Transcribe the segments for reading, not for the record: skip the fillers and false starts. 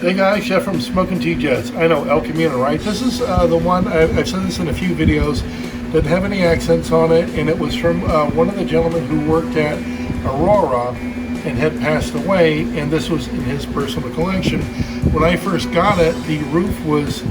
Hey guys, Chef from Smoking Tea Jets. I know, El Camino, right? This is the one, I've said this in a few videos, didn't have any accents on it, and it was from one of the gentlemen who worked at Aurora and had passed away, and this was in his personal collection. When I first got it, the roof was,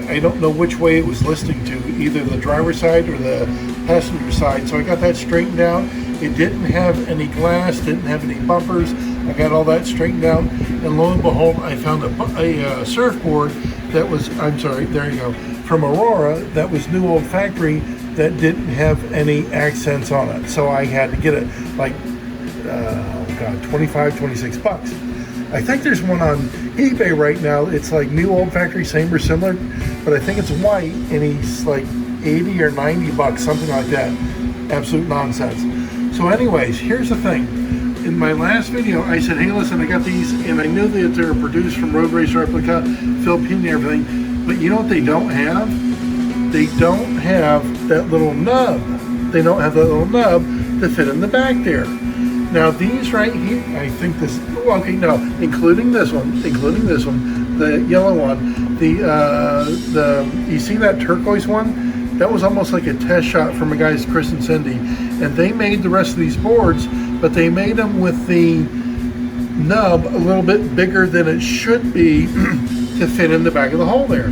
I don't know which way it was listing to, either the driver's side or the passenger side, so I got that straightened out. It didn't have any glass, didn't have any bumpers. I got all that straightened out, and lo and behold, I found a surfboard that was, I'm sorry, there you go, from Aurora, that was new old factory, that didn't have any accents on it. So I had to get it like, 25, 26 bucks. I think there's one on eBay right now. It's like new old factory, same or similar, but I think it's white, and he's like 80 or 90 bucks, something like that. Absolute nonsense. So anyways, here's the thing. In my last video, I said, hey, listen, I got these, and I knew that they were produced from Road Race Replica, Filipino and everything, but you know what they don't have? They don't have that little nub. They don't have that little nub to fit in the back there. Now these right here, I think this, okay, no, including this one, the yellow one, the you see that turquoise one? That was almost like a test shot from a guy's Chris and Cindy, and they made the rest of these boards, but they made them with the nub a little bit bigger than it should be to fit in the back of the hole there.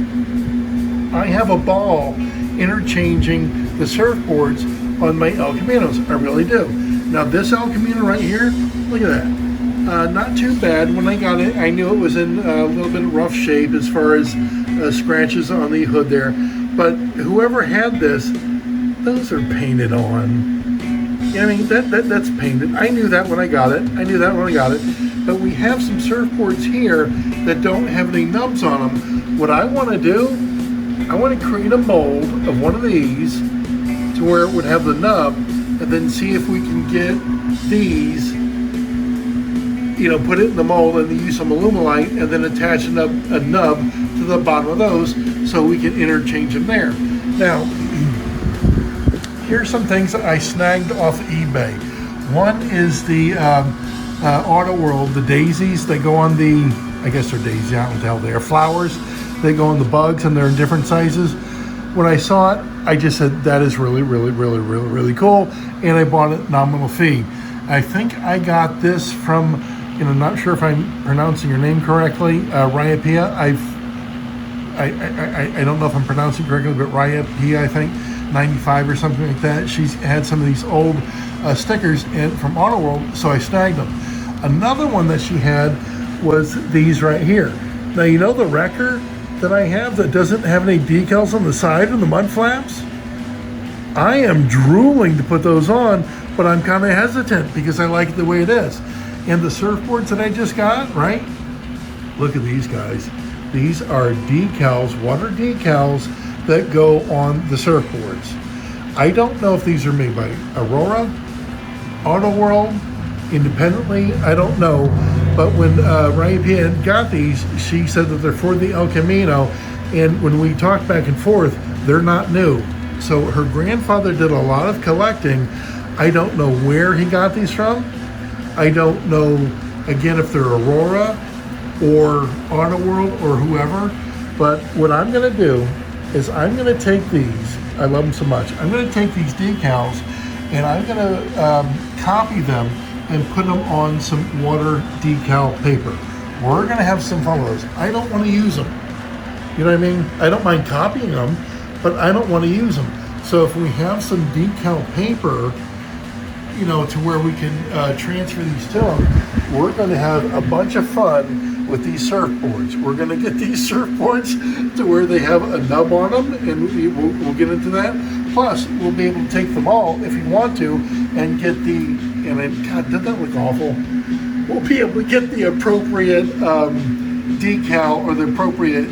I have a ball interchanging the surfboards on my El Caminos. I really do. Now this El Camino right here, look at that. Not too bad. When I got it, I knew it was in a little bit of rough shape as far as scratches on the hood there. But whoever had this, those are painted on. I mean, that's painted. I knew that when I got it. But we have some surfboards here that don't have any nubs on them. What I want to do, I want to create a mold of one of these to where it would have the nub, and then see if we can get these, you know, put it in the mold and use some Alumilite, and then attach a nub to the bottom of those so we can interchange them there. Now, here's some things that I snagged off eBay. One is the Auto World, the daisies. They go on the, I guess they're daisies, I don't tell, they're flowers. They go on the bugs, and they're in different sizes. When I saw it, I just said, that is really, really, really, really, really cool. And I bought it nominal fee. I think I got this from, and I'm not sure if I'm pronouncing your name correctly, Raya. I don't know if I'm pronouncing it correctly, but Raya, I think, 95 or something like that. She's had some of these old stickers from Auto World, so I snagged them. Another one that she had was these right here. Now, you know the wrecker that I have that doesn't have any decals on the side and the mud flaps? I am drooling to put those on, but I'm kind of hesitant because I like it the way it is. And the surfboards that I just got, right? Look at these guys. These are decals, water decals that go on the surfboards. I don't know if these are made by Aurora, Auto World, independently, I don't know. But when Raya got these, she said that they're for the El Camino, and when we talked back and forth, they're not new. So her grandfather did a lot of collecting. I don't know where he got these from. I don't know, again, if they're Aurora or Auto World or whoever. But what I'm going to do is I'm going to take these. I love them so much. I'm going to take these decals and I'm going to copy them and put them on some water decal paper. We're going to have some fun with those. I don't want to use them. You know what I mean? I don't mind copying them, but I don't want to use them. So if we have some decal paper, you know, to where we can transfer these to them, we're going to have a bunch of fun with these surfboards. We're going to get these surfboards to where they have a nub on them, and we'll get into that. Plus, we'll be able to take them all, if you want to, and get the, and then, God, doesn't that look awful? We'll be able to get the appropriate decal or the appropriate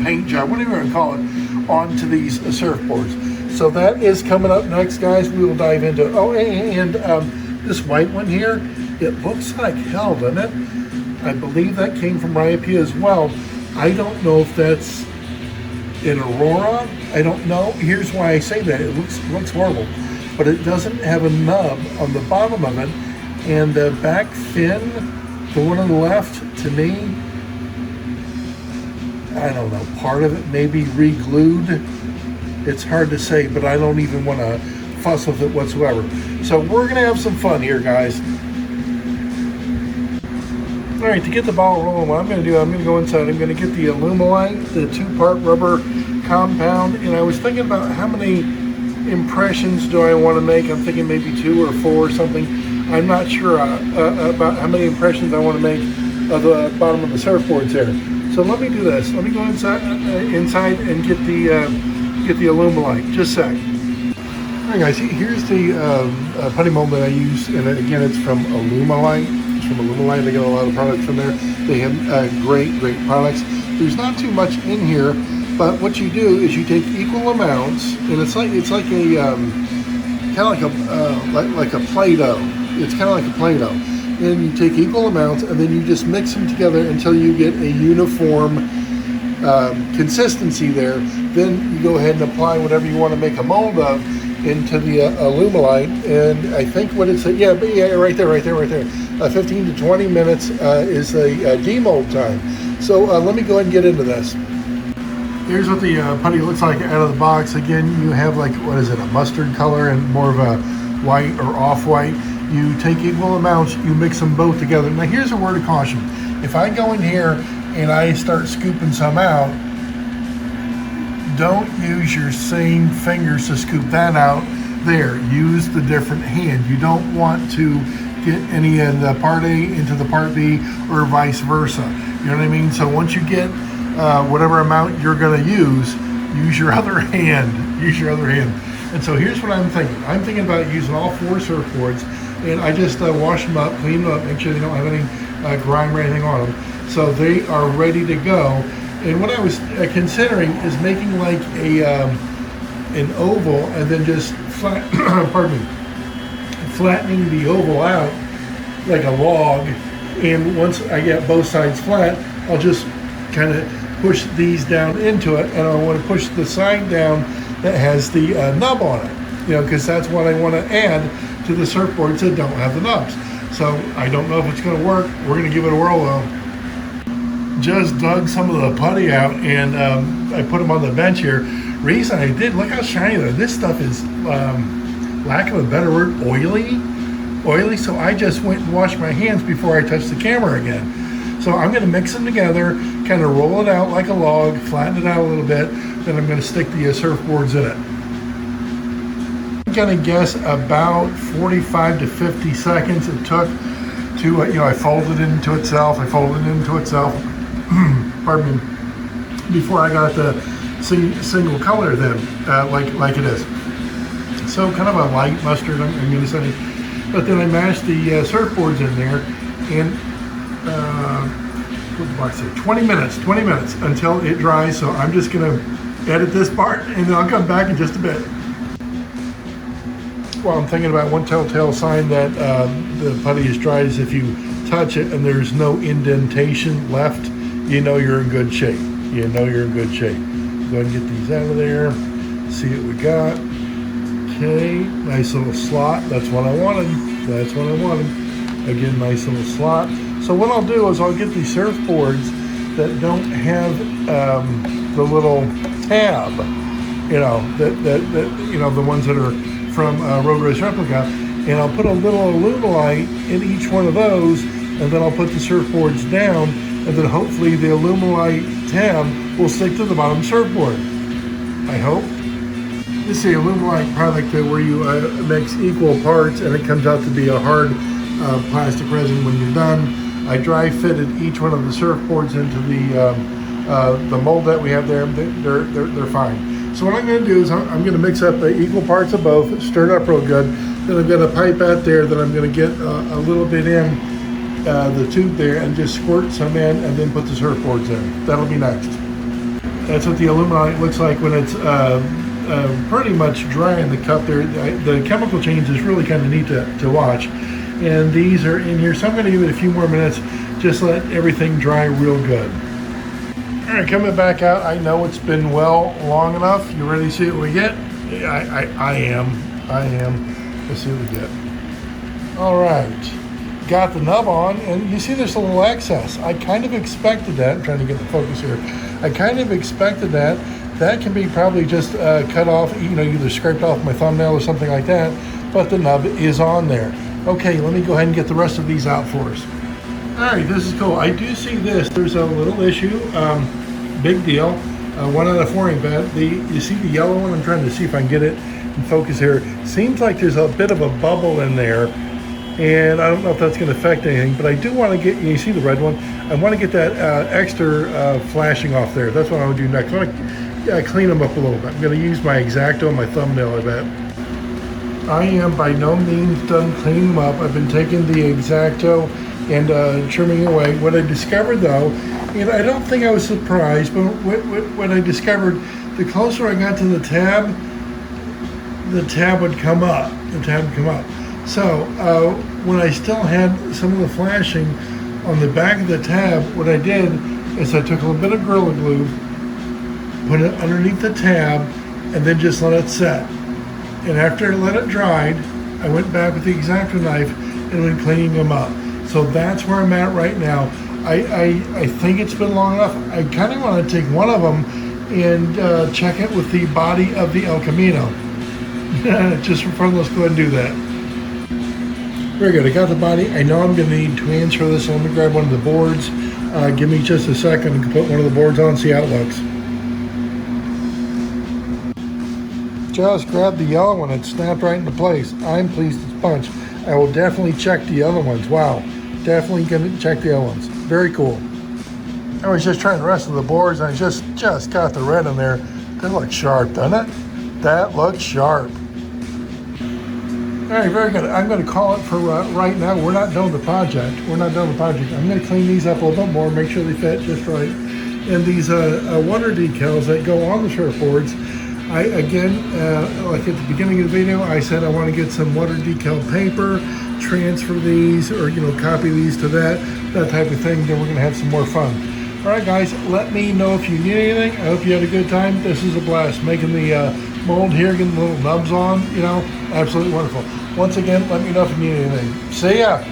paint job, whatever you want to call it, onto these surfboards. So that is coming up next, guys. We will dive into it. Oh, and this white one here, it looks like hell, doesn't it? I believe that came from Raya as well. I don't know if that's in Aurora. I don't know. Here's why I say that. It looks horrible. But it doesn't have a nub on the bottom of it. And the back fin, the one on the left, to me, I don't know, part of it maybe re-glued. It's hard to say, but I don't even want to fuss with it whatsoever. So we're gonna have some fun here, guys. All right, to get the ball rolling, what I'm gonna do, I'm gonna go inside, I'm gonna get the Alumilite, the 2-part rubber compound, and I was thinking about how many impressions do I want to make. I'm thinking maybe 2 or 4 or something. I'm not sure about how many impressions I want to make of the bottom of the surfboards there. So let me do this. Let me go inside and get the Alumilite. Just a sec. All right, guys. Here's the putty mold that I use, and again, it's from Alumilite. It's from Alumilite. They get a lot of products from there. They have great products. There's not too much in here, but what you do is you take equal amounts, and it's like a kind of like a Play-Doh. It's kind of like a Play-Doh. And you take equal amounts, and then you just mix them together until you get a uniform consistency there. Then you go ahead and apply whatever you want to make a mold of into the Alumilite. And I think what it's right there. 15 to 20 minutes is a demold time. So let me go ahead and get into this. Here's what the putty looks like out of the box. Again, you have like, what is it, a mustard color and more of a white or off-white. You take equal amounts, you mix them both together. Now here's a word of caution. If I go in here and I start scooping some out, don't use your same fingers to scoop that out there. Use the different hand. You don't want to get any of the part A into the part B or vice versa. You know what I mean? So once you get whatever amount you're going to use your other hand. Use your other hand. And so here's what I'm thinking. I'm thinking about using all 4 surfboards, and I just wash them up, clean them up, make sure they don't have any grime or anything on them. So they are ready to go. And what I was considering is making like an oval and then just flattening the oval out like a log. And once I get both sides flat, I'll just kind of push these down into it, and I want to push the side down that has the nub on it, because that's what I want to add to the surfboards that don't have the nubs. So I don't know if it's going to work. We're going to give it a whirl though. Just dug some of the putty out, and I put them on the bench here. Reason I did, look how shiny they're. This stuff is, lack of a better word, oily. So I just went and washed my hands before I touched the camera again. So I'm going to mix them together, kind of roll it out like a log, flatten it out a little bit, then I'm going to stick the surfboards in it. I'm going to guess about 45 to 50 seconds it took to, I folded it into itself, pardon me, before I got the single color then, like it is. So kind of a light mustard, I'm going to say. But then I mashed the surfboards in there, and what did I say? 20 minutes until it dries. So I'm just going to edit this part, and then I'll come back in just a bit. Well, I'm thinking about one telltale sign that the putty is dried is if you touch it and there's no indentation left, you're in good shape. Go ahead and get these out of there. See what we got. Okay, nice little slot. That's what I wanted. Again, nice little slot. So what I'll do is I'll get these surfboards that don't have the little tab, the ones that are from Road Race Replica, and I'll put a little Alumilite in each one of those, and then I'll put the surfboards down, and then hopefully the Alumilite tab will stick to the bottom surfboard. I hope. This is the Alumilite product where you mix equal parts, and it comes out to be a hard plastic resin when you're done. I dry fitted each one of the surfboards into the mold that we have there. They're fine. So what I'm going to do is I'm going to mix up equal parts of both, stir it up real good. Then I've got a pipe out there that I'm going to get a little bit in the tube there and just squirt some in, and then put the surfboards in. That'll be next. That's what the Alumilite looks like when it's pretty much dry in the cup there. The chemical change is really kind of neat to watch. And these are in here, so I'm going to give it a few more minutes, just let everything dry real good. All right, coming back out. I know it's been long enough. You ready to see what we get? I am. Let's see what we get. All right. got the nub on, and you see there's a little excess. I kind of expected that. I'm trying to get the focus here. I kind of expected that. That can be probably just cut off, either scraped off my thumbnail or something like that, but the nub is on there. Okay, let me go ahead and get the rest of these out for us. All right, this is cool. I do see this. There's a little issue. Big deal. 1 out of 4 ain't bad. You see the yellow one? I'm trying to see if I can get it in focus here. Seems like there's a bit of a bubble in there, and I don't know if that's going to affect anything, but I do want to get, you see the red one? I want to get that extra flashing off there. That's what I want to do next. I want to clean them up a little bit. I'm going to use my X-Acto on my thumbnail, I bet. I am by no means done cleaning them up. I've been taking the X-Acto and trimming away. What I discovered though, and I don't think I was surprised, but what I discovered, the closer I got to the tab would come up. The tab would come up. So when I still had some of the flashing on the back of the tab, what I did is I took a little bit of Gorilla Glue, put it underneath the tab, and then just let it set. And after I let it dried, I went back with the X-Acto knife and went cleaning them up. So that's where I'm at right now. I think it's been long enough. I kind of want to take one of them and check it with the body of the El Camino. Just for fun, let's go ahead and do that. Very good, I got the body. I know I'm gonna need twins for this, so let me grab one of the boards. Give me just a second and put one of the boards on, see how it looks. Just grabbed the yellow one, it snapped right into place. I'm pleased as punch. I will definitely check the other ones. Wow, definitely gonna check the other ones. Very cool. I was just trying the rest of the boards, and I just got the red in there. That looks sharp, doesn't it? That looks sharp. All right, very good. I'm going to call it for right now. We're not done with the project. I'm going to clean these up a little bit more, make sure they fit just right. And these water decals that go on the surfboards, like at the beginning of the video, I said I want to get some water decal paper, transfer these, or copy these to that type of thing. Then we're going to have some more fun. All right, guys, let me know if you need anything. I hope you had a good time. This is a blast making the mold here, getting the little nubs on. Absolutely wonderful. Once again, let me know if you need anything. See ya.